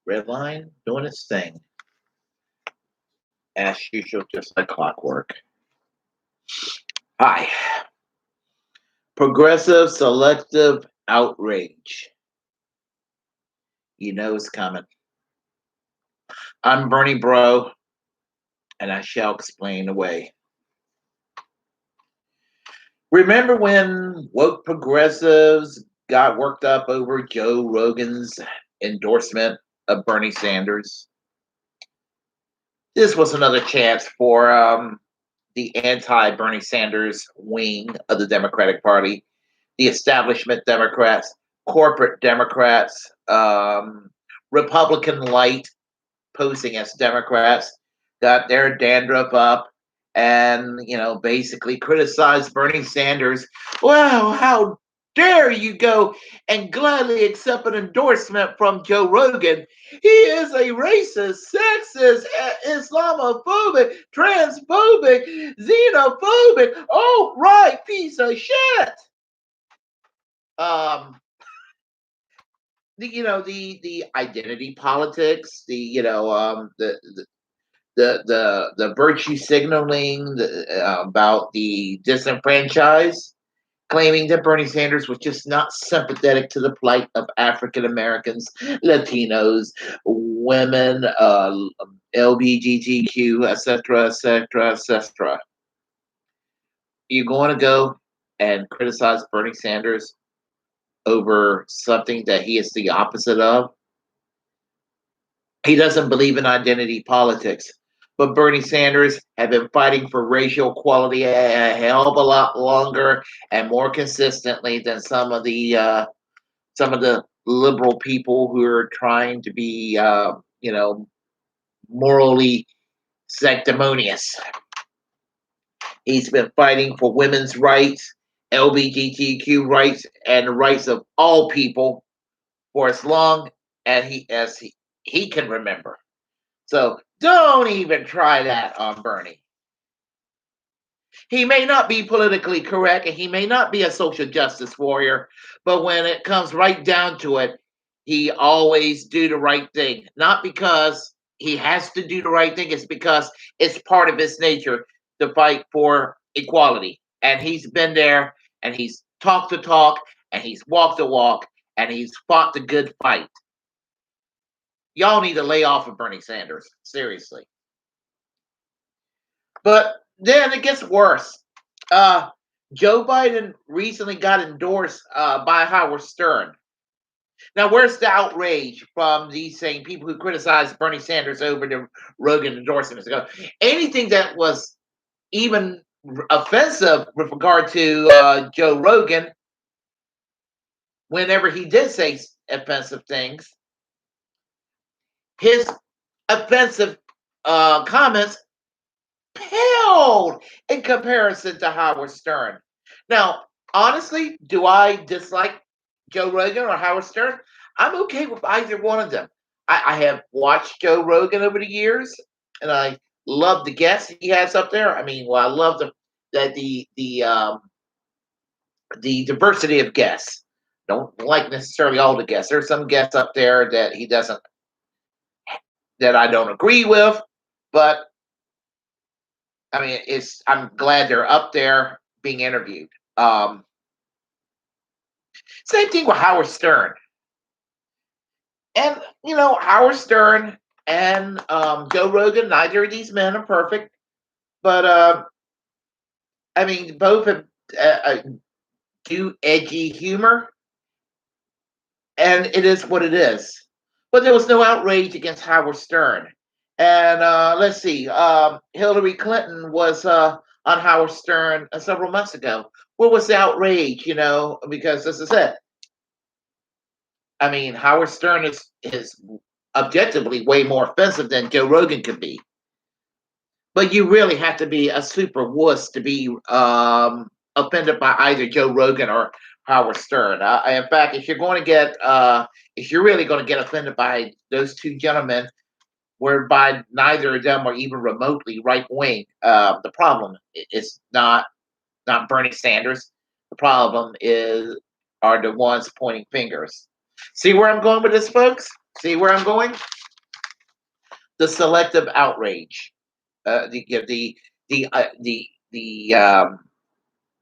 Red line doing its thing. As usual, just like clockwork. Hi. Progressive selective outrage. You know it's coming. I'm Bernie Bro, and I shall explain away. Remember when woke progressives got worked up over Joe Rogan's endorsement of Bernie Sanders? This was another chance for the anti Bernie Sanders wing of the Democratic Party, the establishment Democrats, corporate Democrats, Republican light posing as Democrats, got their dandruff up and, basically criticized Bernie Sanders. Well, how dare you go and gladly accept an endorsement from Joe Rogan? He is a racist, sexist, Islamophobic, transphobic, xenophobic, oh, right, piece of shit. Um, the identity politics, the virtue signaling about the disenfranchised, claiming that Bernie Sanders was just not sympathetic to the plight of African Americans, Latinos, women, LGBTQ, etc., etc., etc. You're going to go and criticize Bernie Sanders over something that he is the opposite of? He doesn't believe in identity politics. But Bernie Sanders had been fighting for racial equality a hell of a lot longer and more consistently than some of the liberal people who are trying to be, morally sanctimonious. He's been fighting for women's rights, LGBTQ rights, and the rights of all people for as long as he can remember. So don't even try that on Bernie. He may not be politically correct and he may not be a social justice warrior, but when it comes right down to it, he always do the right thing. Not because he has to do the right thing, it's because it's part of his nature to fight for equality. And he's been there and he's talked the talk and he's walked the walk and he's fought the good fight. Y'all need to lay off of Bernie Sanders. Seriously. But then it gets worse. Uh, Joe Biden recently got endorsed by Howard Stern. Now, where's the outrage from these same people who criticized Bernie Sanders over the Rogan endorsements? Anything that was even offensive with regard to Joe Rogan, whenever he did say offensive things, his offensive comments paled in comparison to Howard Stern. Now, honestly, do I dislike Joe Rogan or Howard Stern? I'm okay with either one of them. I have watched Joe Rogan over the years, and I love the guests he has up there. I mean, well, I love the diversity of guests. Don't like necessarily all the guests. There's some guests up there that he doesn't that I don't agree with, but I mean, I'm glad they're up there being interviewed. Same thing with Howard Stern. And, Howard Stern and Joe Rogan, neither of these men are perfect. But, I mean, both have, do edgy humor. And it is what it is. But there was no outrage against Howard Stern. And let's see, Hillary Clinton was on Howard Stern several months ago. Where was the outrage? Because this is it. I mean, Howard Stern is objectively way more offensive than Joe Rogan could be. But you really have to be a super wuss to be offended by either Joe Rogan or Howard Stern. In fact, if you're really going to get offended by those two gentlemen, whereby neither of them are even remotely right wing, the problem is not Bernie Sanders. The problem are the ones pointing fingers. See where I'm going with this, folks? See where I'm going? the selective outrage, the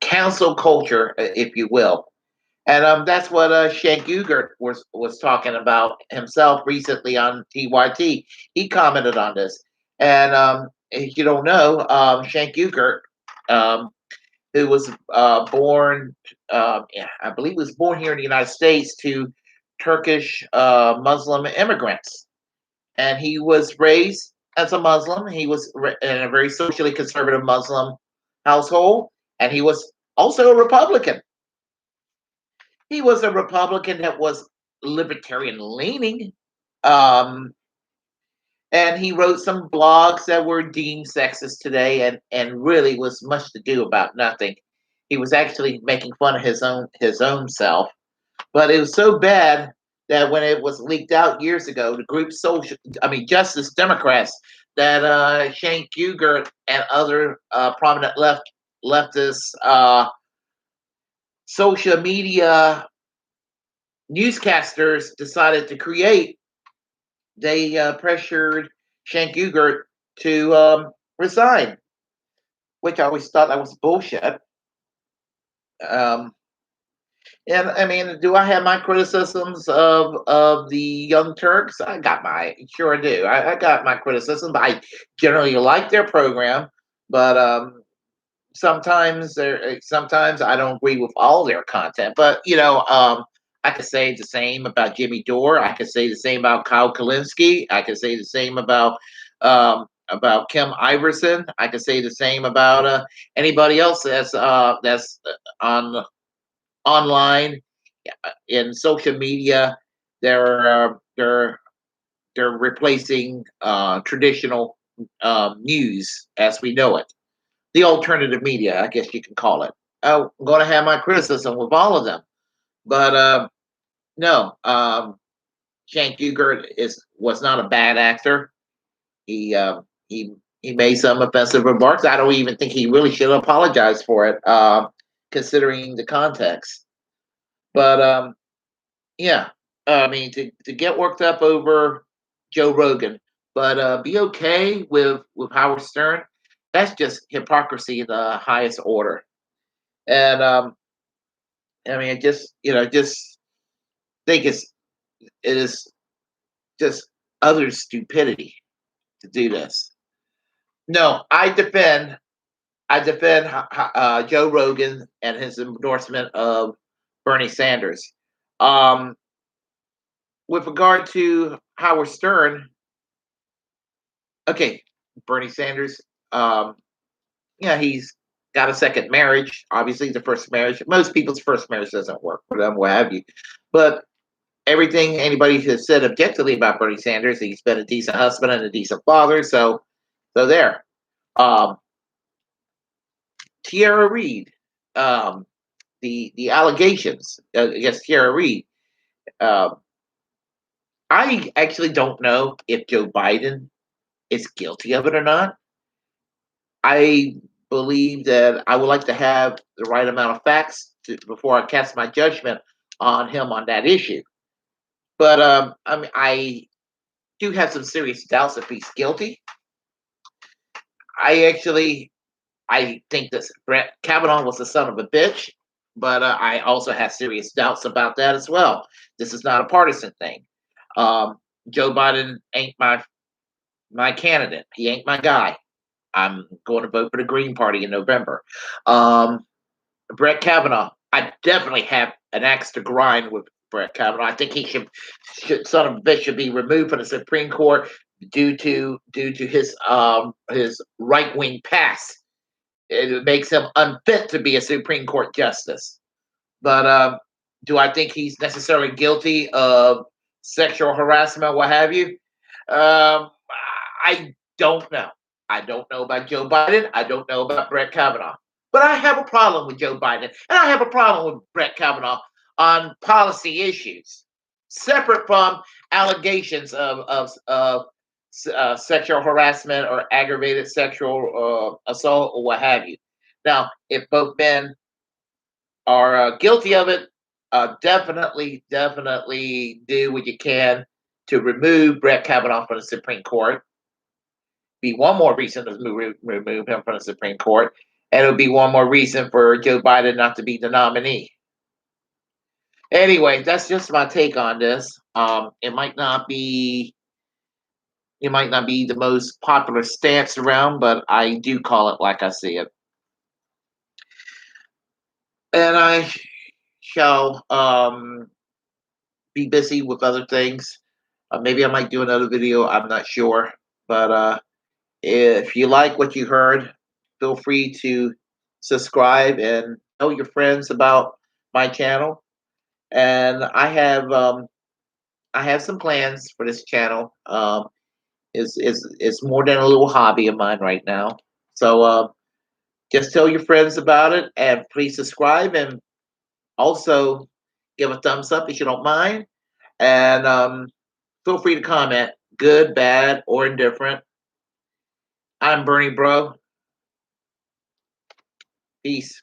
council culture, if you will. And that's what Shank Ugert was talking about himself recently on TYT. He commented on this, and if you don't know, Shank Ugert, um, who was born, yeah, I believe, was born here in the United States to Turkish Muslim immigrants, and he was raised as a Muslim. He was in a very socially conservative Muslim household, and he was also a Republican. He was a Republican that was libertarian leaning. Um, and he wrote some blogs that were deemed sexist today, and really was much to do about nothing. He was actually making fun of his own self, but it was so bad that when it was leaked out years ago, the group Justice Democrats, that Shane Ugert and other prominent leftist social media newscasters decided to create, they pressured Shank Ugert to resign, which I always thought that was bullshit. Um, and I mean, do I have my criticisms of the Young Turks? Sure do. I got my criticism, but I generally like their program. But sometimes I don't agree with all their content. But I could say the same about Jimmy Dore. I could say the same about Kyle Kalinske. I could say the same about Kim Iverson. I could say the same about anybody else that's on online, in social media. They're replacing traditional news as we know it, the alternative media, I guess you can call it. I'm going to have my criticism with all of them, but no, Shank Ugert was not a bad actor. He he made some offensive remarks. I don't even think he really should apologize for it, considering the context. But yeah, I mean, to get worked up over Joe Rogan, but be okay with Howard Stern. That's just hypocrisy of the highest order. And I mean, just think it is just utter stupidity to do this. No, I defend Joe Rogan and his endorsement of Bernie Sanders. Um, with regard to Howard Stern, okay, Bernie Sanders, yeah, he's got a second marriage. Obviously, the first marriage, most people's first marriage doesn't work for them, what have you. But everything anybody has said objectively about Bernie Sanders, he's been a decent husband and a decent father. So there. Um, Tierra Reed, um, the allegations against Tierra Reed. Um, I actually don't know if Joe Biden is guilty of it or not. I believe that I would like to have the right amount of facts before I cast my judgment on him on that issue. But I mean, I do have some serious doubts if he's guilty. I think that Brett Kavanaugh was the son of a bitch, but I also have serious doubts about that as well. This is not a partisan thing. Um, Joe Biden ain't my candidate. He ain't my guy. I'm going to vote for the Green Party in November. Um, Brett Kavanaugh, I definitely have an axe to grind with Brett Kavanaugh. I think he should son of a bitch should be removed from the Supreme Court due to his right wing past. It makes him unfit to be a Supreme Court justice. But do I think he's necessarily guilty of sexual harassment, what have you? Um, I don't know. I don't know about Joe Biden. I don't know about Brett Kavanaugh. But I have a problem with Joe Biden, and I have a problem with Brett Kavanaugh on policy issues, separate from allegations of sexual harassment or aggravated sexual assault or what have you. Now, if both men are guilty of it, definitely do what you can to remove Brett Kavanaugh from the Supreme Court. be one more reason to remove him from the Supreme Court, and it'll be one more reason for Joe Biden not to be the nominee. Anyway, that's just my take on this. It might not be the most popular stance around, but I do call it like I see it. And I shall be busy with other things. Maybe I might do another video. I'm not sure. But if you like what you heard, feel free to subscribe and tell your friends about my channel. And I have some plans for this channel. It's more than a little hobby of mine right now. So just tell your friends about it, and please subscribe, and also give a thumbs up if you don't mind. And feel free to comment, good, bad, or indifferent. I'm Bernie Bro. Peace.